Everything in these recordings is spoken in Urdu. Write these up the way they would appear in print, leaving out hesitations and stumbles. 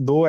2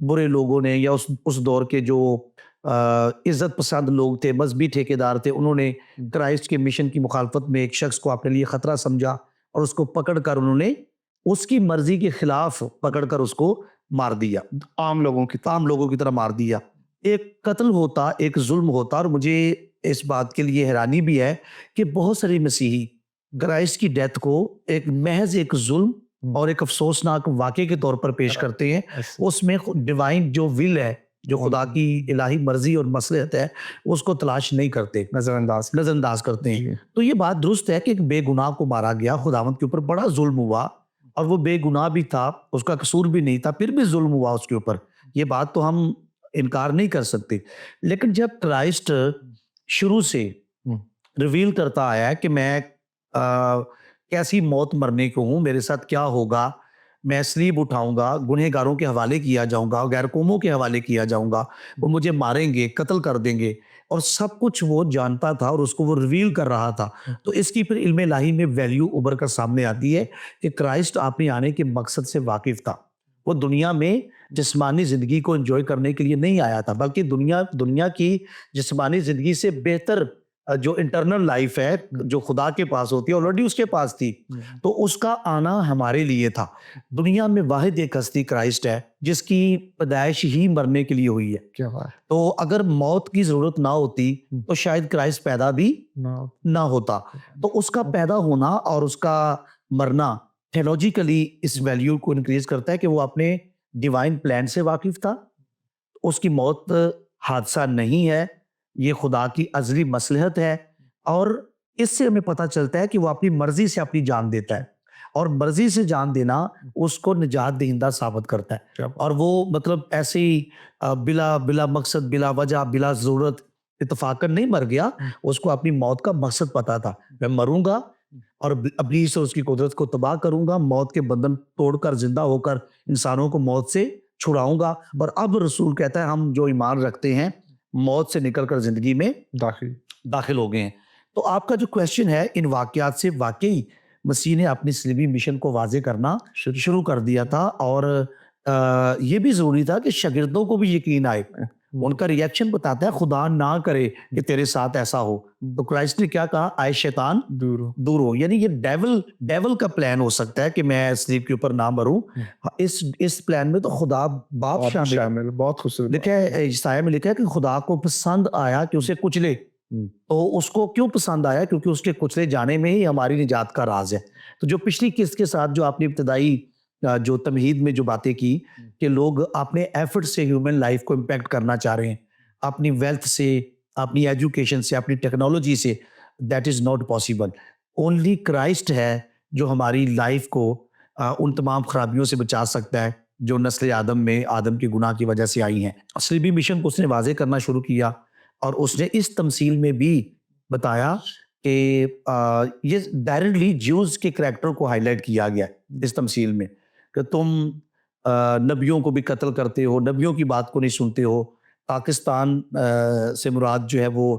برے لوگوں نے یا اس دور کے جو عزت پسند لوگ تھے, مذہبی ٹھیکیدار تھے, انہوں نے کرائسٹ کے مشن کی مخالفت میں ایک شخص کو اپنے لیے خطرہ سمجھا اور اس کو پکڑ کر انہوں نے اس کی مرضی کے خلاف پکڑ کر اس کو مار دیا, عام لوگوں کی عام لوگوں کی طرح مار دیا. ایک قتل ہوتا, ایک ظلم ہوتا. اور مجھے اس بات کے لیے حیرانی بھی ہے کہ بہت سارے مسیحی کرائسٹ کی ڈیتھ کو ایک محض ایک ظلم اور ایک افسوسناک واقعے کے طور پر پیش کرتے ہیں. اس میں ڈیوائن جو ول ہے, جو خدا کی الہی مرضی اور مصلحت ہے, اس کو تلاش نہیں کرتے, نظر انداز کرتے ہیں. تو یہ بات درست ہے کہ ایک بے گناہ کو مارا گیا, خداوند کے اوپر بڑا ظلم ہوا اور وہ بے گناہ بھی تھا, اس کا قصور بھی نہیں تھا, پھر بھی ظلم ہوا اس کے اوپر. یہ بات تو ہم انکار نہیں کر سکتے. لیکن جب کرائسٹ شروع سے ریویل کرتا آیا ہے کہ میں کیسی موت مرنے کو ہوں, میرے ساتھ کیا ہوگا, میں سلیب اٹھاؤں گا, گنہگاروں کے حوالے کیا جاؤں گا, غیر قوموں کے حوالے کیا جاؤں گا, وہ مجھے ماریں گے, قتل کر دیں گے, اور سب کچھ وہ جانتا تھا اور اس کو وہ ریویل کر رہا تھا. تو اس کی پھر علم الہی میں ویلیو ابھر کر سامنے آتی ہے کہ کرائسٹ اپنے آنے کے مقصد سے واقف تھا. وہ دنیا میں جسمانی زندگی کو انجوائے کرنے کے لیے نہیں آیا تھا, بلکہ دنیا کی جسمانی زندگی سے بہتر جو انٹرنل لائف ہے جو خدا کے پاس ہوتی ہے آلریڈی اس کے پاس تھی. تو اس کا آنا ہمارے لیے تھا. دنیا میں واحد ایک ہستی کرائسٹ ہے جس کی پیدائش ہی مرنے کے لیے ہوئی ہے. کیا بات, تو اگر موت کی ضرورت نہ ہوتی تو شاید کرائسٹ پیدا بھی نہ ہوتا. تو اس کا پیدا ہونا اور اس کا مرنا تھیولوجیکلی اس ویلیو کو انکریز کرتا ہے کہ وہ اپنے ڈیوائن پلان سے واقف تھا. اس کی موت حادثہ نہیں ہے, یہ خدا کی ازلی مصلحت ہے. اور اس سے ہمیں پتہ چلتا ہے کہ وہ اپنی مرضی سے اپنی جان دیتا ہے, اور مرضی سے جان دینا اس کو نجات دہندہ ثابت کرتا ہے. اور وہ مطلب ایسے ہی بلا مقصد, بلا وجہ, بلا ضرورت اتفاقاً نہیں مر گیا. اس کو اپنی موت کا مقصد پتا تھا, میں مروں گا اور ابلیس اور اس کی قدرت کو تباہ کروں گا, موت کے بندھن توڑ کر زندہ ہو کر انسانوں کو موت سے چھڑاؤں گا. اور اب رسول کہتا ہے ہم جو ایمان رکھتے ہیں موت سے نکل کر زندگی میں داخل ہو گئے ہیں. تو آپ کا جو کویسچن ہے, ان واقعات سے واقعی مسیح نے اپنی صلیبی مشن کو واضح کرنا شروع کر دیا تھا. اور یہ بھی ضروری تھا کہ شاگردوں کو بھی یقین آئے. ان کا ریئیکشن بتاتا ہے خدا نہ کرے کہ تیرے ساتھ ایسا ہو. تو کرائسٹ نے کیا کہا, آئے شیطان دور ہو. یعنی یہ ڈیول کا پلان ہو سکتا ہے کہ میں سلیب کے اوپر نہ مروں, اس پلان میں تو خدا باپ شامل. بہت خوبصورت لکھا ہے عیسائی میں, لکھا ہے کہ خدا کو پسند آیا کہ اسے کچلے. تو اس کو کیوں پسند آیا, کیونکہ اس کے کچلے جانے میں ہی ہماری نجات کا راز ہے. تو جو پچھلی قسط کے ساتھ جو آپ نے ابتدائی جو تمہید میں جو باتیں کی کہ لوگ اپنے ایفرٹ سے ہیومن لائف کو امپیکٹ کرنا چاہ رہے ہیں, اپنی ویلتھ سے, اپنی ایجوکیشن سے, اپنی ٹیکنالوجی سے, that is not possible. Only Christ ہے جو ہماری لائف کو ان تمام خرابیوں سے بچا سکتا ہے جو نسل آدم میں آدم کے گناہ کی وجہ سے آئی ہیں. صلیبی مشن کو اس نے واضح کرنا شروع کیا, اور اس نے اس تمثیل میں بھی بتایا کہ یہ ڈائریکٹلی جیوز کے کریکٹر کو ہائی لائٹ کیا گیا اس تمثیل میں کہ تم نبیوں کو بھی قتل کرتے ہو, نبیوں کی بات کو نہیں سنتے ہو. پاکستان سے مراد جو ہے وہ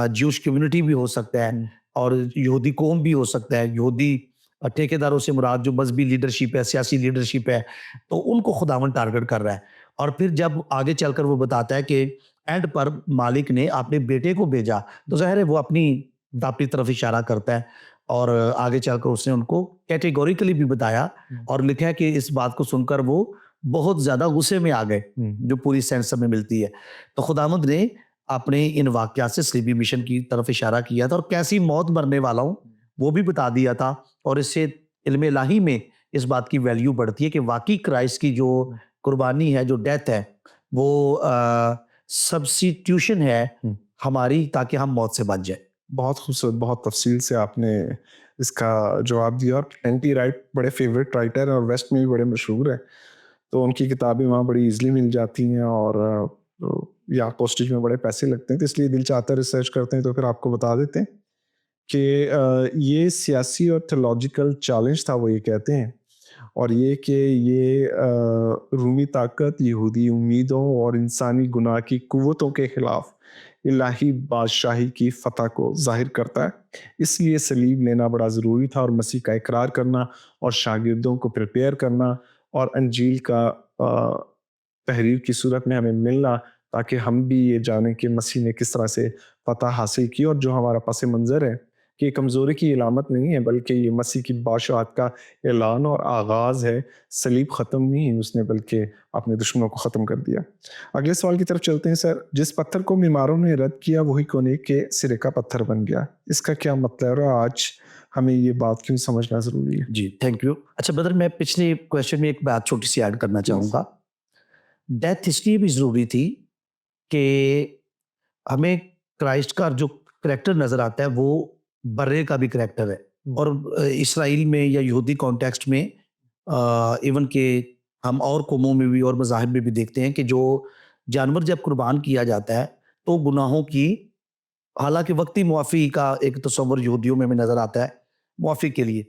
جیوش کمیونٹی بھی ہو سکتا ہے اور یہودی قوم بھی ہو سکتا ہے. یہودی ٹھیکیداروں سے مراد جو مذہبی لیڈرشپ ہے, سیاسی لیڈرشپ ہے, تو ان کو خداوند ٹارگٹ کر رہا ہے. اور پھر جب آگے چل کر وہ بتاتا ہے کہ اینڈ پر مالک نے اپنے بیٹے کو بھیجا, تو ظاہر ہے وہ اپنی طرف اشارہ کرتا ہے. اور آگے چل کر اس نے ان کو کیٹیگوریکلی بھی بتایا, اور لکھا ہے کہ اس بات کو سن کر وہ بہت زیادہ غصے میں آ گئے, جو پوری سینس میں ملتی ہے. تو خداوند نے اپنے ان واقعات سے صلیبی مشن کی طرف اشارہ کیا تھا, اور کیسی موت مرنے والا ہوں وہ بھی بتا دیا تھا. اور اس سے علم الہی میں اس بات کی ویلیو بڑھتی ہے کہ واقعی کرائسٹ کی جو قربانی ہے, جو ڈیتھ ہے, وہ سبسٹیٹیوشن ہے ہماری, تاکہ ہم موت سے بچ جائیں. بہت خوبصورت, بہت تفصیل سے آپ نے اس کا جواب دیا. اور اینٹی رائٹ بڑے فیوریٹ رائٹر ہیں اور ویسٹ میں بھی بڑے مشہور ہیں, تو ان کی کتابیں وہاں بڑی ایزلی مل جاتی ہیں, اور یا پوسٹیج میں بڑے پیسے لگتے ہیں. تو اس لیے دل چاہتا ہے ریسرچ کرتے ہیں, تو پھر آپ کو بتا دیتے ہیں کہ یہ سیاسی اور تھیولوجیکل چیلنج تھا, وہ یہ کہتے ہیں. اور یہ کہ یہ رومی طاقت یہودی امیدوں اور انسانی گناہ کی قوتوں کے خلاف الہی بادشاہی کی فتح کو ظاہر کرتا ہے. اس لیے صلیب لینا بڑا ضروری تھا, اور مسیح کا اقرار کرنا اور شاگردوں کو پریپیئر کرنا اور انجیل کا تحریر کی صورت میں ہمیں ملنا، تاکہ ہم بھی یہ جانیں کہ مسیح نے کس طرح سے فتح حاصل کی، اور جو ہمارا پس منظر ہے کہ یہ کمزوری کی علامت نہیں ہے بلکہ یہ مسیح کی بادشاہت کا اعلان اور آغاز ہے۔ صلیب ختم نہیں اس نے بلکہ اپنے دشمنوں کو ختم کر دیا۔ اگلے سوال کی طرف چلتے ہیں سر۔ جس پتھر کو معماروں نے رد کیا وہی کونے کے سرے کا پتھر بن گیا، اس کا کیا مطلب ہے اور آج ہمیں یہ بات کیوں سمجھنا ضروری ہے؟ جی تھینک یو۔ اچھا بدر، میں پچھلے کویشچن میں ایک بات چھوٹی سی ایڈ کرنا چاہوں گا۔ ڈیتھ اس لیے بھی ضروری تھی کہ ہمیں کرائسٹ کا جو کریکٹر نظر آتا ہے وہ برے کا بھی کریکٹر ہے، اور اسرائیل میں یا یہودی کانٹیکسٹ میں ایون کہ ہم اور قوموں میں بھی اور مذاہب میں بھی دیکھتے ہیں کہ جو جانور جب قربان کیا جاتا ہے تو گناہوں کی حالانکہ وقتی معافی کا ایک تصور یہودیوں میں نظر آتا ہے معافی کے لیے،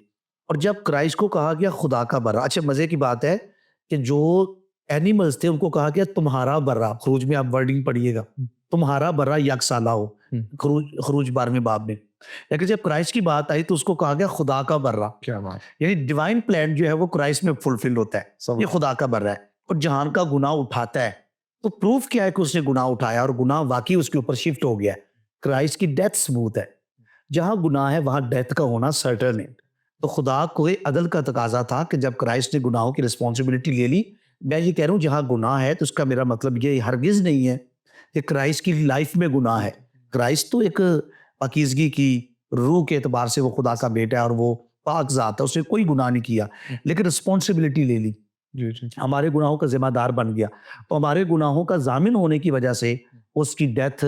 اور جب کرائسٹ کو کہا گیا خدا کا برا۔ اچھا مزے کی بات ہے کہ جو اینیملز تھے ان کو کہا گیا تمہارا برا، خروج میں آپ ورڈنگ پڑھیے گا، تمہارا برا یکسالہ ہو، خروج 12ویں باب میں۔ لیکن جب کرائسٹ کی بات آئی تو اس کو کہا گیا خدا کا برا، کیا بات، یعنی ڈیوائن پلان جو ہے وہ کرائسٹ میں فلفل ہوتا ہے، یہ خدا کا برا ہے اور جہان کا گناہ اٹھاتا ہے۔ تو پروف کیا ہے کہ اس نے گناہ اٹھایا اور گناہ واقعی اس کے اوپر شفٹ ہو گیا ہے۔ کرائسٹ کی ڈیتھ ثبوت ہے، جہاں گناہ ہے وہاں ڈیتھ کا ہونا سرٹن ہے۔ تو خدا کو عدل کا تقاضا تھا کہ جب کرائسٹ نے گناہوں کی رسپانسبلٹی لے لی، میں یہ کہہ رہا ہوں جہاں گناہ ہے تو اس کا میرا مطلب یہ ہرگز نہیں ہے کہ کرائسٹ کی لائف میں گناہ ہے۔ کرائسٹ تو ایک پاکیزگی کی روح کے اعتبار سے وہ خدا کا بیٹا ہے اور وہ پاک ذات ہے، اس نے کوئی گناہ نہیں کیا، لیکن رسپانسبلٹی لے لی، ہمارے گناہوں کا ذمہ دار بن گیا۔ تو ہمارے گناہوں کا ضامن ہونے کی وجہ سے اس کی ڈیتھ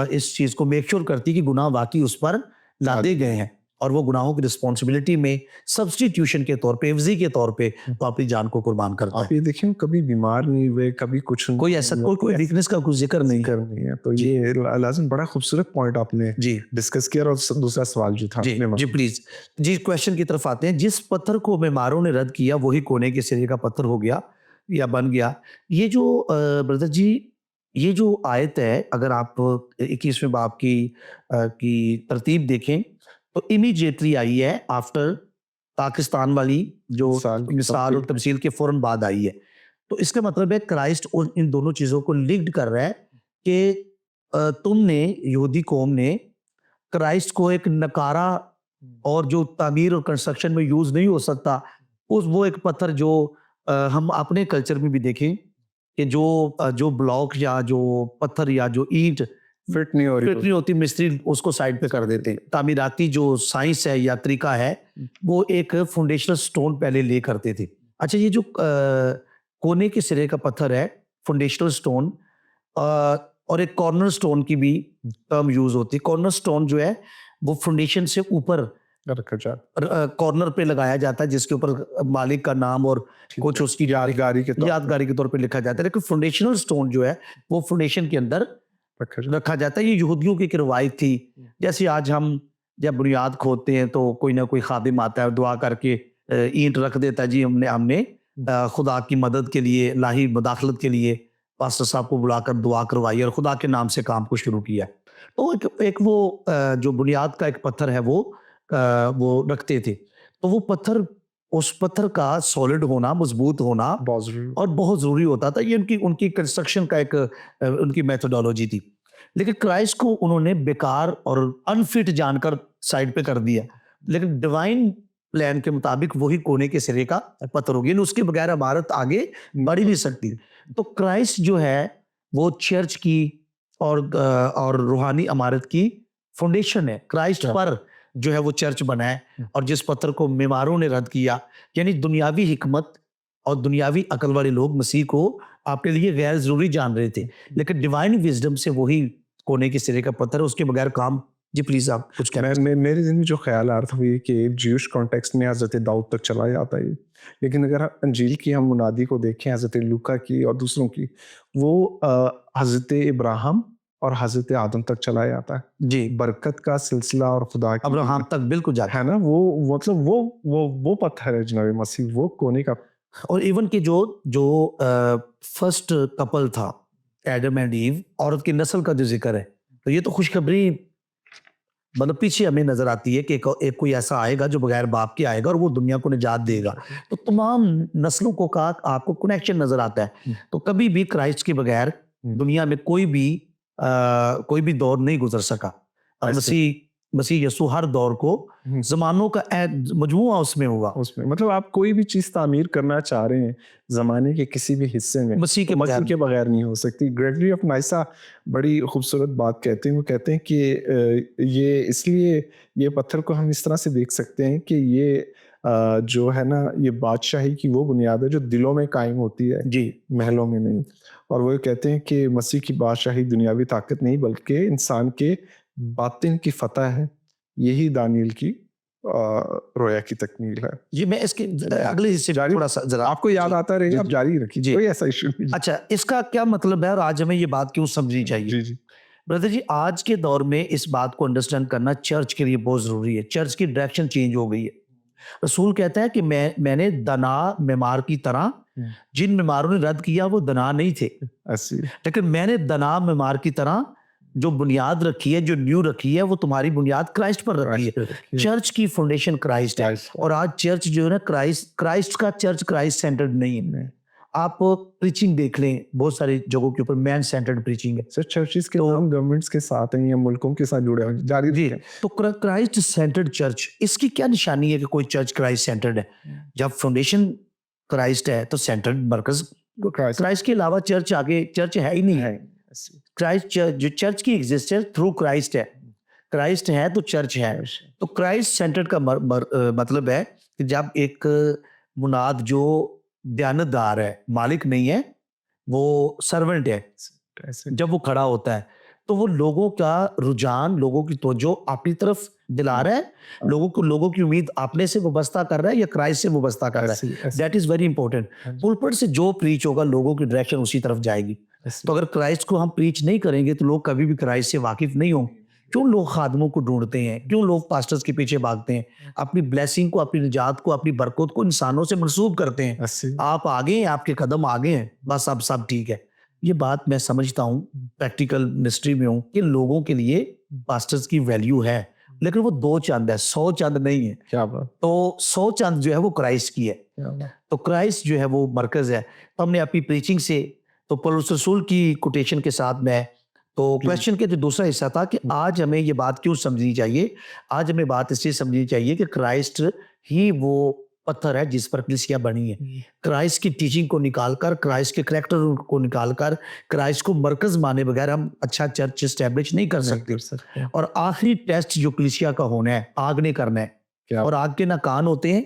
اس چیز کو میک شور کرتی کہ گناہ واقعی اس پر لادے گئے ہیں، اور وہ گناہوں کی رسپانسبلٹی میں سبسٹیٹیوشن کے طور پہ، عوضی کے طور پہ وہ اپنی جان کو قربان کرتا ہے۔ آپ یہ دیکھیں کبھی بیمار نہیں ہوئے، کبھی کچھ کوئی ایسا کوئی ویکنس کا کوئی ذکر نہیں ہے۔ تو یہ لازم بڑا خوبصورت پوائنٹ آپ نے جی ڈسکس کیا۔ اور دوسرا سوال جو تھا جی پلیز جی کویشچن کی طرف آتے ہیں۔ جس پتھر کو معماروں نے رد کیا وہی کونے کے سرے کا پتھر ہو گیا یا بن گیا۔ یہ جو بردر جی یہ جو آیت ہے، اگر آپ 21ویں باب کی ترتیب دیکھیں تو امیجیٹلی آئی ہے آفٹر پاکستان والی جو مثال اور تمثیل کے فوراً بعد آئی ہے۔ تو اس کا مطلب ہے کرائسٹ ان دونوں چیزوں کو لنکڈ کر رہا ہے کہ تم نے یہودی قوم نے کرائسٹ کو ایک نکارا اور جو تعمیر اور کنسٹرکشن میں یوز نہیں ہو سکتا، وہ ایک پتھر جو ہم اپنے کلچر میں بھی دیکھیں کہ جو بلاک یا جو پتھر یا جو اینٹ فٹ نہیں ہوتی، مستری اس کو سائڈ پہ کر دیتے ہیں۔ تعمیراتی جو سائنس ہے یا طریقہ ہے وہ ایک فاؤنڈیشنل سٹون پہلے لے کرتے تھے۔ اچھا یہ جو کونے کے سرے کا پتھر ہے، فاؤنڈیشنل سٹون، اور ایک کارنر سٹون کی بھی ٹرم یوز ہوتی ہے۔ کارنر سٹون جو ہے وہ فاؤنڈیشن سے اوپر کارنر پہ لگایا جاتا ہے، جس کے اوپر مالک کا نام اور کچھ اس کی یادگاری کے طور پہ لکھا جاتا ہے۔ لیکن فاؤنڈیشنل سٹون جو ہے وہ فاؤنڈیشن کے اندر رکھا جاتا ہے۔ یہ یہودیوں کی ایک روایت تھی۔ جیسے آج ہم جب بنیاد کھودتے ہیں تو کوئی نہ کوئی خادم آتا ہے اور دعا کر کے اینٹ رکھ دیتا ہے، جی ہم نے خدا کی مدد کے لیے، الہی مداخلت کے لیے پاسٹر صاحب کو بلا کر دعا کروائی اور خدا کے نام سے کام کو شروع کیا۔ تو ایک وہ جو بنیاد کا ایک پتھر ہے وہ رکھتے تھے۔ تو وہ پتھر، اس پتھر کا سالڈ ہونا، مضبوط ہونا اور بہت ضروری ہوتا تھا۔ یہ ان کی کنسٹرکشن کا ایک ان کی میتھڈالوجی تھی۔ لیکن کرائسٹ کو انہوں نے بیکار اور انفٹ جان کر سائڈ پہ کر دیا، لیکن ڈیوائن پلان کے مطابق وہی کونے کے سرے کا پتھر ہوگی، اس کے بغیر عمارت آگے بڑھ ہی نہیں سکتی۔ تو کرائسٹ جو ہے وہ چرچ کی اور روحانی عمارت کی فاؤنڈیشن ہے۔ کرائسٹ پر جو ہے وہ چرچ بنا ہے، اور جس پتھر کو معماروں نے رد کیا، یعنی دنیاوی حکمت اور دنیاوی عقل والے لوگ مسیح کو اپنے لیے غیر ضروری جان رہے تھے، لیکن ڈیوائن وزڈم سے وہی کونے کے سرے کا پتھر ہے، اس کے بغیر کام۔ جی پلیز آپ کچھ کہنا۔ میرے ذہن میں جو خیال آ رہا تھا وہ یہ کہ جیوش کانٹیکسٹ میں حضرت داؤد تک چلا جاتا ہے، لیکن اگر انجیل کی ہم منادی کو دیکھیں، حضرت لوکا کی اور دوسروں کی، وہ حضرت ابراہیم اور حضرت آدم تک چلا جاتا ہے۔ جی برکت کا سلسلہ اور خدا کی ابراہیم تک بالکل جاتا ہے نا، وہ مطلب وہ پتھر ہے جناب مسیح، وہ کونے کا۔ اور ایون کہ جو فرسٹ کپل تھا ایڈم اینڈ ایو، عورت کی نسل کا جو ذکر ہے، تو یہ تو خوشخبری مطلب پیچھے ہمیں نظر آتی ہے کہ ایک کوئی ایسا آئے گا جو بغیر باپ کے آئے گا اور وہ دنیا کو نجات دے گا. تو تمام نسلوں کو کا آپ کو کنیکشن نظر آتا ہے. تو کبھی بھی کرائسٹ کے بغیر دنیا میں کوئی بھی دور نہیں گزر سکا. اور مسیح یسوع ہر دور کو زمانوں کا مجموعہ اس میں ہوگا. اس میں مطلب آپ کوئی بھی چیز تعمیر کرنا چاہ رہے ہیں زمانے کے کسی بھی حصے میں مسیح کے بغیر نہیں ہو سکتی. گریگری آف نائسا بڑی خوبصورت بات کہتے ہیں. وہ کہتے ہیں کہ یہ اس لیے یہ پتھر کو ہم اس طرح سے دیکھ سکتے ہیں کہ یہ جو ہے نا یہ بادشاہی کی وہ بنیاد ہے جو دلوں میں قائم ہوتی ہے, جی محلوں میں نہیں. اور وہ کہتے ہیں کہ مسیح کی بادشاہی دنیاوی طاقت نہیں بلکہ انسان کے باطن کی فتح ہے. یہی دانیل کی رویا کی تکمیل ہے. جی میں اس کے اگلے حصے تھوڑا سا ذرا آپ کو یاد آتا رہے گا, آپ جاری رکھیے, کوئی ایسا ایشو نہیں. اچھا اس کا کیا مطلب ہے اور آج ہمیں یہ بات کیوں سمجھنی چاہیے؟ جی جی بردر جی, آج کے دور میں اس بات کو انڈرسٹینڈ کرنا چرچ کے لیے بہت ضروری ہے. چرچ کی ڈائریکشن چینج ہو گئی ہے. رسول کہتا ہے کہ میں نے دنا معمار کی طرح, جن معماروں نے رد کیا وہ دنا نہیں تھے, لیکن میں نے دنا معمار کی طرح جو بنیاد رکھی ہے, جو نیو رکھی ہے, وہ تمہاری بنیاد کرائسٹ پر رکھی ہے. چرچ کی فاؤنڈیشن کرائسٹ ہے. اور آج چرچ جو ہے نا کرائسٹ کا چرچ کرائسٹ سینٹرڈ نہیں ہے. آپ پریچنگ دیکھ لیں, بہت ساری جگہوں کے اوپر مین سینٹرڈ پریچنگ ہے. سر چرچز کے نام گورنمنٹس کے ساتھ ہیں یا ملکوں کے ساتھ جڑے ہوئے. جاری جی, تو کرائسٹ سینٹرڈ چرچ, اس کی کیا نشانی ہے کہ کوئی چرچ کرائسٹ سینٹرڈ ہے؟ جب فاؤنڈیشن کرائسٹ ہے تو سینٹرڈ مرکز کرائسٹ کے علاوہ چرچ آگے چرچ ہے ہی نہیں ہے. کرائسٹ جو چرچ کی ایگزسٹنس تھرو کرائسٹ ہے. کرائسٹ ہے تو چرچ ہے. تو کرائسٹ سینٹرڈ کا مطلب ہے کہ جب ایک مناد جو دیانتدار ہے, مالک نہیں ہے, وہ سرونٹ ہے, جب وہ کھڑا ہوتا ہے تو وہ لوگوں کا رجحان, لوگوں کی توجہ اپنی طرف دلا رہا ہے, لوگوں کی امید اپنے سے وابستہ کر رہا ہے یا کرائسٹ سے وابستہ کر رہا ہے. That is very important. Pulpit سے جو پریچ ہوگا لوگوں کی ڈائریکشن اسی طرف جائے گی. تو اگر کرائسٹ کو ہم پریچ نہیں کریں گے تو لوگ کبھی بھی کرائسٹ سے واقف نہیں ہوں. کیوں لوگ خادموں کو ڈھونڈتے ہیں, کیوں لوگ پاسٹرز کے پیچھے بھاگتے ہیں, اپنی بلیسنگ کو, اپنی نجات کو, اپنی برکت کو انسانوں سے منسوب کرتے ہیں. آپ آگے ہیں, آپ کے قدم آگے ہیں, بس اب سب ٹھیک ہے. یہ بات میں سمجھتا ہوں, پریکٹیکل منسٹری میں ہوں, کہ لوگوں کے لیے پاسٹرز کی ویلیو ہے, لیکن وہ 2 چاند ہے, 100 چاند نہیں ہے. کیا بات. تو 100 چاند جو ہے وہ کرائسٹ کی ہے. تو کرائسٹ جو ہے وہ مرکز ہے. تو ہم نے اپنی پریچنگ سے, تو پولس رسول کی کوٹیشن کے ساتھ میں, تو کویسچن کے جو دوسرا حصہ تھا کہ آج ہمیں یہ بات کیوں سمجھنی چاہیے. آج ہمیں بات اس لیے سمجھنی چاہیے کہ کرائسٹ ہی وہ پتھر ہے جس پر کلیسیا بنی ہے. کرائسٹ کی ٹیچنگ کو نکال کر, کرائسٹ کے کریکٹر کو نکال کر, کرائسٹ کو مرکز مانے بغیر ہم اچھا چرچ اسٹیبلش نہیں کر سکتے. اور آخری ٹیسٹ جو کلیسیا کا ہونا ہے, آگ نے کرنا ہے. اور آگ کے نہ کان ہوتے ہیں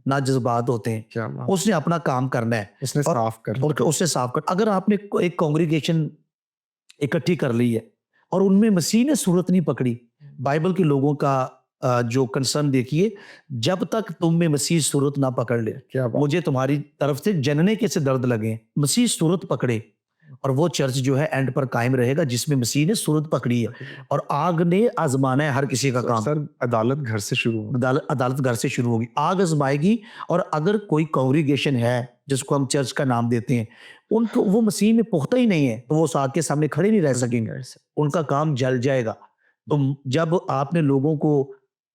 نہ جذبات ہوتے ہیں. اس نے اپنا کام کرنا ہے, اس نے صاف کر. اگر آپ نے ایک کانگریگیشن اکٹھی کر لی ہے اور ان میں مسیح نے صورت نہیں پکڑی, بائبل کے لوگوں کا جو کنسرن دیکھیے, جب تک تم میں مسیح صورت نہ پکڑ لے, مجھے تمہاری طرف سے جننے کے سے درد لگے. مسیح صورت پکڑے اور وہ چرچ جو ہے اینڈ پر قائم رہے گا جس میں مسیح نے صورت پکڑی ہے. اور آگ نے آزمانا ہے ہر کسی کا کام. سر عدالت گھر سے شروع ہوگی. عدالت گھر سے شروع ہوگی, آگ آزمائے گی. اور اگر کوئی کانگریگیشن ہے جس کو ہم چرچ کا نام دیتے ہیں, ان کو وہ مسیح میں پختہ ہی نہیں ہے, تو وہ اس آگ کے سامنے کھڑے نہیں رہ سکیں گے, ان کا کام جل جائے گا. تو جب آپ نے لوگوں کو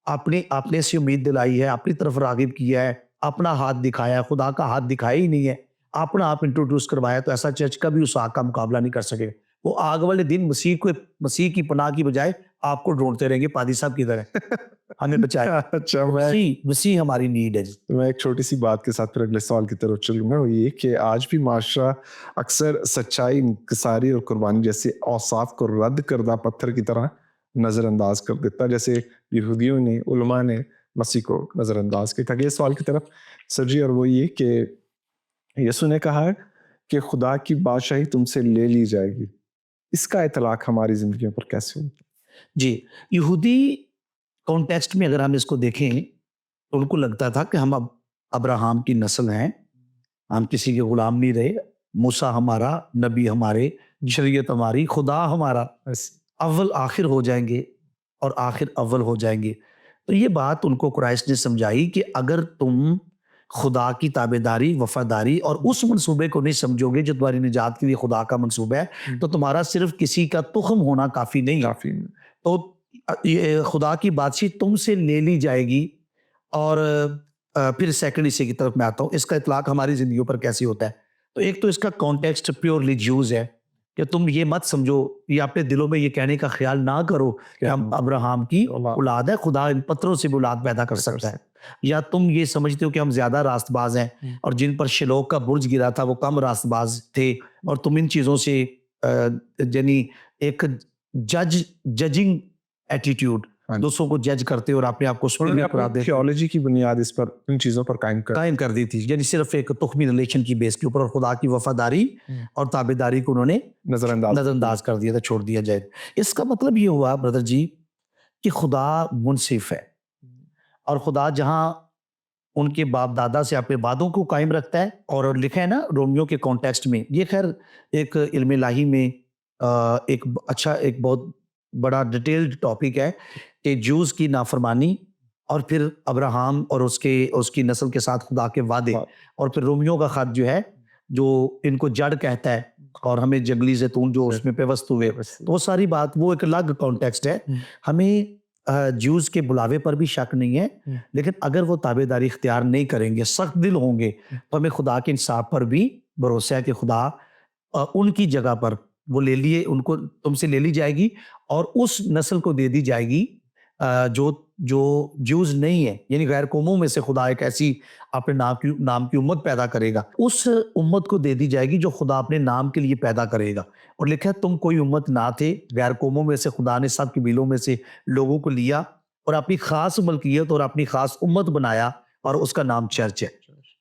اپنے سے امید دلائی ہے, اپنی طرف راغب کیا ہے, اپنا ہاتھ دکھایا ہے, خدا کا ہاتھ دکھایا ہی نہیں ہے, اپنا آپ انٹروڈیوس کروایا, تو ایسا چرچ کبھی اس آگ کا مقابلہ نہیں کر سکے. وہ آگ والے دن مسیح کی پناہ کی بجائے آپ کو ڈھونڈتے رہیں گے پادی صاحب کی طرح. ہمیں بچائے. اچھا, مسیح ہماری نیڈ ہے. میں ایک چھوٹی سی بات کے ساتھ پھر اگلے سوال کی طرف چلوں گا. وہ یہ کہ آج بھی معاشرہ اکثر سچائی, انکساری اور قربانی جیسے اوصاف کو رد کردہ پتھر کی طرح نظر انداز کر دیتا, جیسے یہودیوں نے, علماء نے مسیح کو نظر انداز کیا. اگلے سوال کی طرف سر جی, اور وہ یہ کہ یسوع نے کہا کہ خدا کی بادشاہی تم سے لے لی جائے گی. اس کا اطلاق ہماری زندگیوں پر کیسے ہوتا؟ جی, یہودی کانٹیکسٹ میں اگر ہم اس کو دیکھیں تو ان کو لگتا تھا کہ ہم اب ابراہم کی نسل ہیں, ہم کسی کے غلام نہیں رہے. موسیٰ ہمارا, نبی ہمارے, شریعت ہماری, خدا ہمارا, اول آخر ہو جائیں گے اور آخر اول ہو جائیں گے. تو یہ بات ان کو کرائسٹ نے سمجھائی کہ اگر تم خدا کی تابعداری, وفاداری اور اس منصوبے کو نہیں سمجھو گے جو تمہاری نجات کے لیے خدا کا منصوبہ ہے, تو تمہارا صرف کسی کا تخم ہونا کافی نہیں. تو یہ خدا کی بادشاہی تم سے لے لی جائے گی. اور پھر سیکنڈ حصے کی طرف میں آتا ہوں, اس کا اطلاق ہماری زندگیوں پر کیسے ہوتا ہے. تو ایک تو اس کا کانٹیکسٹ پیورلی جوز ہے کہ تم یہ مت سمجھو, یہ اپنے دلوں میں یہ کہنے کا خیال نہ کرو کہ ہم ابراہم کی اولاد ہے, خدا ان پتھروں سے بھی اولاد پیدا کر سکتا ہے. یا تم یہ سمجھتے ہو کہ ہم زیادہ راست باز ہیں اور جن پر شلوک کا برج گرا تھا وہ کم راست باز تھے, اور تم ان چیزوں سے یعنی ایک ججنگ ایٹیٹیوڈ دوسروں کو جج کرتے اور اپنے آپ کو سپیریئر قرار دیتے. تھیولوجی کی بنیاد اس پر ان چیزوں پر قائم کر دی تھی, یعنی صرف ایک تخمی ریلیشن کی بیس کے اوپر, اور خدا کی وفاداری اور تابعداری کو انہوں نے نظر انداز کر دیا تھا, چھوڑ دیا جائے. اس کا مطلب یہ ہوا بردر جی کہ خدا منصف ہے, اور خدا جہاں ان کے باپ دادا سے اپنے وعدوں کو قائم رکھتا ہے, اور لکھا ہے نا رومیو کے کانٹیکسٹ میں, یہ خیر ایک علم الہی میں ایک بہت بڑا ڈیٹیلڈ ٹاپک ہے کہ جوز کی نافرمانی اور پھر ابراہم اور اس کی نسل کے ساتھ خدا کے وعدے, اور پھر رومیو کا خط جو ہے جو ان کو جڑ کہتا ہے, اور ہمیں جنگلی زیتون جو اس میں پیوست ہوئے, تو وہ ساری بات وہ ایک الگ کانٹیکسٹ ہے. ہمیں جوز کے بلاوے پر بھی شک نہیں ہے, لیکن اگر وہ تابعداری اختیار نہیں کریں گے, سخت دل ہوں گے, تو ہمیں خدا کے انصاف پر بھی بھروسہ ہے کہ خدا ان کی جگہ پر وہ لے لیے, ان کو تم سے لے لی جائے گی اور اس نسل کو دے دی جائے گی جو جوز نہیں ہے, یعنی غیر قوموں میں سے خدا ایک ایسی اپنے نام کی امت پیدا کرے گا, اس امت کو دے دی جائے گی جو خدا اپنے نام کے لیے پیدا کرے گا. اور لکھا ہے تم کوئی امت نہ تھے, غیر قوموں میں سے خدا نے سب قبیلوں میں سے لوگوں کو لیا اور اپنی خاص ملکیت اور اپنی خاص امت بنایا, اور اس کا نام چرچ ہے.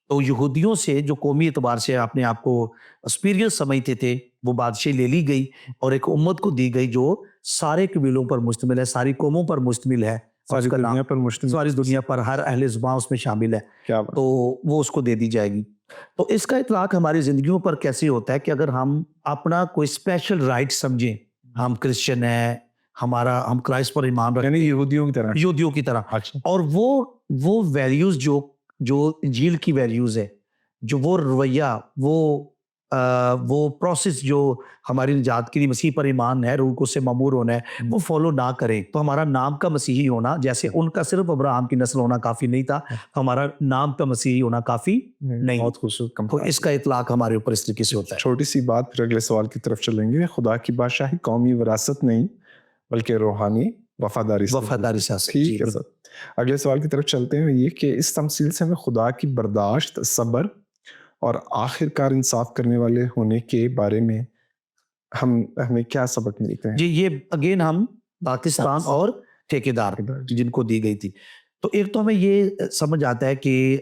تو یہودیوں سے جو قومی اعتبار سے اپنے آپ کو سپیریئر سمجھتے تھے, وہ بادشاہی لے لی گئی اور ایک امت کو دی گئی جو سارے قبیلوں پر مشتمل ہے, ساری قوموں پر مشتمل ہے, ساری دنیا پر ہر اہل زبان اس میں شامل ہے, تو وہ اس کو دے دی جائے گی. تو اس کا اطلاق ہماری زندگیوں پر کیسے ہوتا ہے کہ اگر ہم اپنا کوئی اسپیشل رائٹ سمجھیں, ہم کرسچن ہیں, ہم کرائسٹ پر ایمان رکھتے ہیں, یعنی یہودیوں کی طرح, اور وہ ویلیوز جو انجیل کی ویلیوز ہے, جو وہ رویہ, وہ پروسیس جو ہماری نجات کے لیے مسیح پر ایمان ہے, روح کو سے مامور ہونا ہے, وہ فالو نہ کریں, تو ہمارا نام کا مسیحی ہونا, جیسے ان کا صرف ابراہم کی نسل ہونا کافی نہیں تھا, ہمارا نام کا مسیحی ہونا کافی نہیں. بہت خوبصورت. تو اس کا اطلاق ہمارے اوپر اس طریقے سے ہوتا ہے. چھوٹی سی بات, پھر اگلے سوال کی طرف چلیں گے. خدا کی بادشاہی قومی وراثت نہیں بلکہ روحانی وفاداری سے. ٹھیک ہے سر, اگلے سوال کی طرف چلتے ہیں. یہ کہ اس تمثیل سے ہمیں خدا کی برداشت, صبر اور آخر کار انصاف کرنے والے ہونے کے بارے میں ہمیں کیا سبق ملتے ہیں؟ جی, یہ اگین ہم پاکستان اور ٹھیکیدار جن کو دی گئی تھی, تو ایک تو ہمیں یہ سمجھ آتا ہے کہ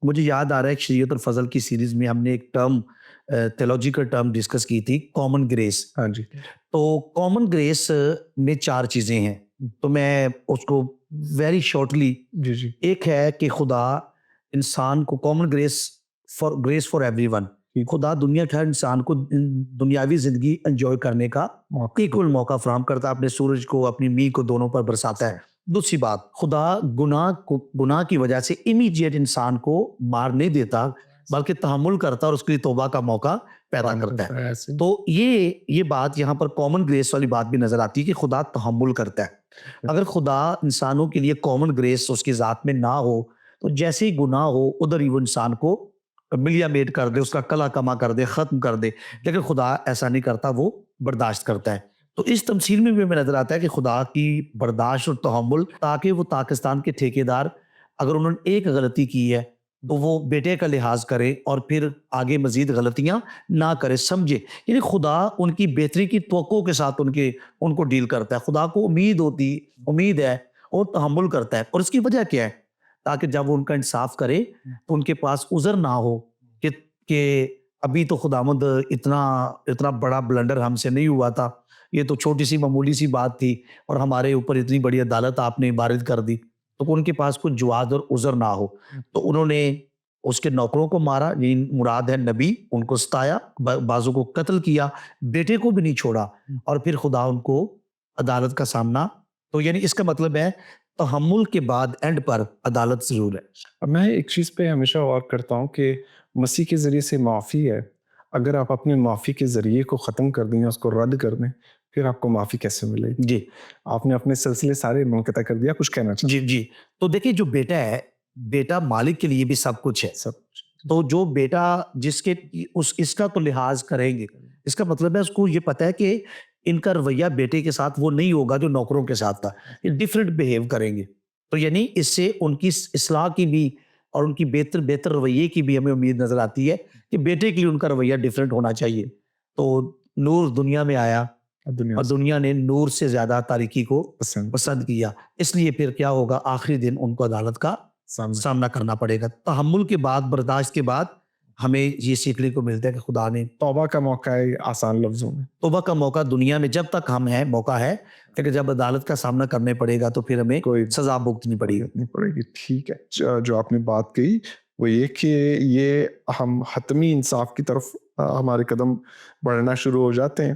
مجھے یاد آ رہا ہے کہ شریعت الفضل کی سیریز میں ہم نے ایک تھیولوجیکل ٹرم ڈسکس کی تھی, کامن گریس. ہاں جی. تو کامن گریس میں 4 چیزیں ہیں, تو میں اس کو ویری شارٹلی, ایک ہے کہ خدا انسان کو common grace for everyone, خدا دنیا کا انسان کو دنیاوی زندگی انجوائے کرنے کا ایکول موقع فراہم کرتا ہے, اپنے سورج کو اپنی می کو دونوں پر برساتا ہے. دوسری بات, خدا گناہ کی وجہ سے امیڈیٹ انسان کو مار نہیں دیتا, بلکہ تحمل کرتا اور اس کے لیے توبہ کا موقع پیدا کرتا ہے. تو یہ بات یہاں پر کامن گریس والی بات بھی نظر آتی ہے کہ خدا تحمل کرتا ہے. اگر خدا انسانوں کے لیے کامن گریس اس کی ذات میں نہ ہو, تو جیسے ہی گناہ ہو ادھر ہی وہ انسان کو ملیا میٹ کر دے, اس کا کلا کما کر دے, ختم کر دے. لیکن خدا ایسا نہیں کرتا, وہ برداشت کرتا ہے. تو اس تمثیل میں بھی ہمیں نظر آتا ہے کہ خدا کی برداشت اور تحمل, تاکہ وہ پاکستان کے ٹھیکیدار اگر انہوں نے ایک غلطی کی ہے تو وہ بیٹے کا لحاظ کرے اور پھر آگے مزید غلطیاں نہ کرے, سمجھے. یعنی خدا ان کی بہتری کی توقع کے ساتھ ان کو ڈیل کرتا ہے. خدا کو امید ہے اور تحمل کرتا ہے, اور اس کی وجہ کیا ہے, تاکہ جب وہ ان کا انصاف کرے تو ان کے پاس عذر نہ ہو کہ ابھی تو خداوند اتنا بڑا بلنڈر ہم سے نہیں ہوا تھا, یہ تو چھوٹی سی معمولی سی بات تھی اور ہمارے اوپر اتنی بڑی عدالت آپ نے وارد کر دی. تو ان کے پاس کچھ جواز اور عذر نہ ہو, تو انہوں نے اس کے نوکروں کو مارا, مراد ہے نبی, ان کو ستایا, بعضوں کو قتل کیا, بیٹے کو بھی نہیں چھوڑا, اور پھر خدا ان کو عدالت کا سامنا. تو یعنی اس کا مطلب ہے تحمل کے بعد اینڈ پر عدالت ضرور ہے. اب میں ایک چیز پہ ہمیشہ غور کرتا ہوں کہ مسیح کے ذریعے سے معافی ہے. اگر آپ اپنے معافی کے ذریعے کو ختم کر دیں یا اس کو رد کر دیں پھر آپ کو معافی کیسے ملے گی؟ جی آپ نے اپنے سلسلے سارے منقطع کر دیا, کچھ کہنا چاہتے جی. تو دیکھیے جو بیٹا ہے, بیٹا مالک کے لیے بھی سب کچھ ہے. ہیں سب؟ تو جو بیٹا جس کے اس کا تو لحاظ کریں گے, اس کا مطلب ہے اس کو یہ پتا ہے کہ ان کا رویہ بیٹے کے ساتھ وہ نہیں ہوگا جو نوکروں کے ساتھ تھا, یہ ڈفرینٹ بہیو کریں گے. تو یعنی اس سے ان کی اصلاح کی بھی اور ان کی بہتر رویے کی بھی ہمیں امید نظر آتی ہے کہ بیٹے کے لیے ان کا رویہ ڈفرینٹ ہونا چاہیے. تو نور دنیا میں آیا دنیا اور دنیا نے نور سے زیادہ تاریکی کو پسند کیا, اس لیے پھر کیا ہوگا, آخری دن ان کو عدالت کا سامنا کرنا پڑے گا. تحمل کے بعد, برداشت کے بعد ہمیں یہ سیکھنے کو ملتا ہے کہ خدا نے توبہ کا موقع ہے, آسان لفظوں میں توبہ کا موقع دنیا میں جب تک ہم ہیں موقع ہے, لیکن جب عدالت کا سامنا کرنے پڑے گا تو پھر ہمیں کوئی سزا بھگتنی پڑے گی. ٹھیک ہے, جو آپ نے بات کہی وہ یہ کہ یہ ہم حتمی انصاف کی طرف ہمارے قدم بڑھنا شروع ہو جاتے ہیں,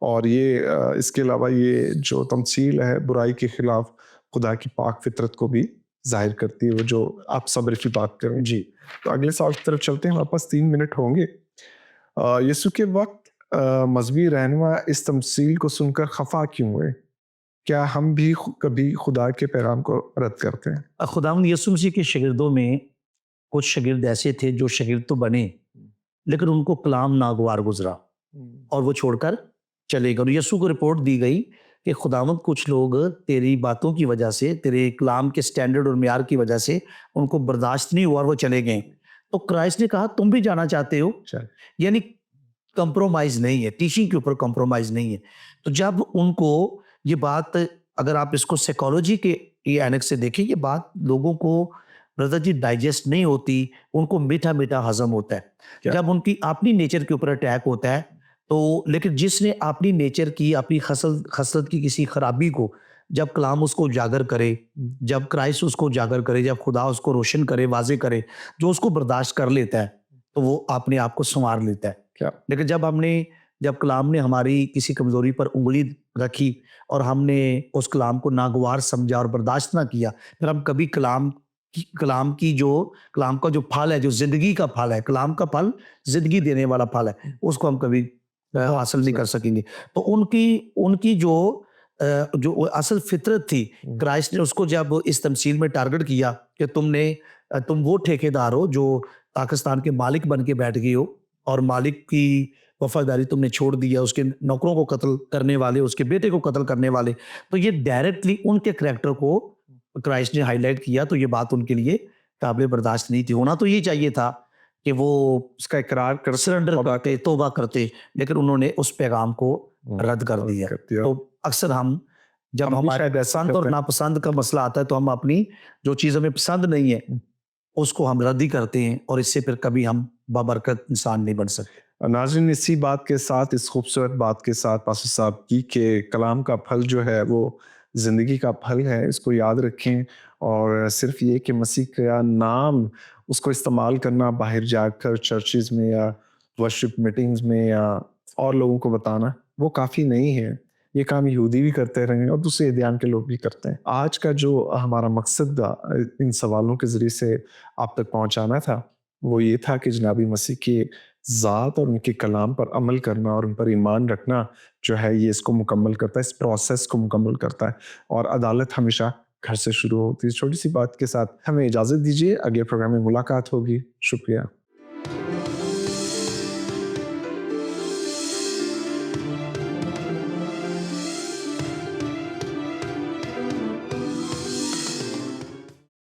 اور یہ اس کے علاوہ یہ جو تمثیل ہے برائی کے خلاف خدا کی پاک فطرت کو بھی ظاہر کرتی ہے, وہ جو آپ صبر کی بات کریں. جی. تو اگلے سال کی طرف چلتے ہیں, ہمارے پاس 3 منٹ ہوں گے. یسوع کے وقت مذہبی رہنما اس تمثیل کو سن کر خفا کیوں ہوئے؟ کیا ہم بھی کبھی خدا کے پیغام کو رد کرتے ہیں؟ خداوند یسوع مسیح کے شاگردوں میں کچھ شاگرد ایسے تھے جو شاگرد تو بنے لیکن ان کو کلام ناگوار گزرا اور وہ چھوڑ کر چلے گئے. اور یسوع کو رپورٹ دی گئی کہ خداوند کچھ لوگ تیری باتوں کی وجہ سے, تیرے کلام کے سٹینڈرڈ اور معیار کی وجہ سے ان کو برداشت نہیں ہوا اور وہ چلے گئے. تو کرائسٹ نے کہا تم بھی جانا چاہتے ہو, یعنی کمپرومائز نہیں ہے, ٹیچنگ کے اوپر کمپرومائز نہیں ہے. تو جب ان کو یہ بات, اگر آپ اس کو سائیکالوجی کے یہ اینک سے دیکھیں, یہ بات لوگوں کو برادر جی ڈائجسٹ نہیں ہوتی, ان کو میٹھا میٹھا ہضم ہوتا ہے جب ان کی اپنی نیچر کے اوپر اٹیک ہوتا ہے. تو لیکن جس نے اپنی نیچر کی, اپنی خصلت کی کسی خرابی کو جب کلام اس کو اجاگر کرے, جب کرائسٹ اس کو اجاگر کرے, جب خدا اس کو روشن کرے, واضح کرے, جو اس کو برداشت کر لیتا ہے تو وہ اپنے آپ کو سنوار لیتا ہے. لیکن جب کلام نے ہماری کسی کمزوری پر انگلی رکھی اور ہم نے اس کلام کو ناگوار سمجھا اور برداشت نہ کیا, پھر ہم کبھی کلام کا جو پھل ہے, جو زندگی کا پھل ہے, کلام کا پھل زندگی دینے والا پھل ہے, اس کو ہم کبھی حاصل نہیں کر سکیں گے. تو ان کی جو اصل فطرت تھی, کرائسٹ نے اس کو جب اس تمثیل میں ٹارگٹ کیا کہ تم وہ ٹھیکیدار ہو جو پاکستان کے مالک بن کے بیٹھ گئے ہو اور مالک کی وفاداری تم نے چھوڑ دیا, اس کے نوکروں کو قتل کرنے والے, اس کے بیٹے کو قتل کرنے والے. تو یہ ڈائریکٹلی ان کے کریکٹر کو کرائسٹ نے ہائی لائٹ کیا. تو یہ بات ان کے لیے قابل برداشت نہیں تھی. ہونا تو یہ چاہیے تھا کہ وہ اس کا اقرار کر, سرنڈر کرتے, توبہ کرتے, لیکن انہوں نے اس پیغام کو رد کر دیا. تو اکثر جب ہمارے پسند اور ناپسند کا مسئلہ آتا ہے تو ہم اپنی جو چیز ہمیں پسند نہیں ہے اس کو ہم رد ہی کرتے ہیں, اور اس سے پھر کبھی ہم بابرکت انسان نہیں بن سکتے. ناظرین, اسی بات کے ساتھ, اس خوبصورت بات کے ساتھ پاسٹر صاحب کی کہ کلام کا پھل جو ہے وہ زندگی کا پھل ہے, اس کو یاد رکھیں. اور صرف یہ کہ مسیح کا نام اس کو استعمال کرنا باہر جا کر چرچز میں یا ورشپ میٹنگز میں یا اور لوگوں کو بتانا وہ کافی نہیں ہے. یہ کام یہودی بھی کرتے رہے اور دوسرے ادیان کے لوگ بھی کرتے ہیں. آج کا جو ہمارا مقصد ان سوالوں کے ذریعے سے آپ تک پہنچانا تھا وہ یہ تھا کہ جناب مسیح کی ذات اور ان کے کلام پر عمل کرنا اور ان پر ایمان رکھنا جو ہے یہ اس کو مکمل کرتا ہے, اس پروسیس کو مکمل کرتا ہے. اور عدالت ہمیشہ گھر سے شروع ہوتی ہے. چھوٹی سی بات کے ساتھ ہمیں اجازت دیجیے, اگلے پروگرام میں ملاقات ہوگی. شکریہ.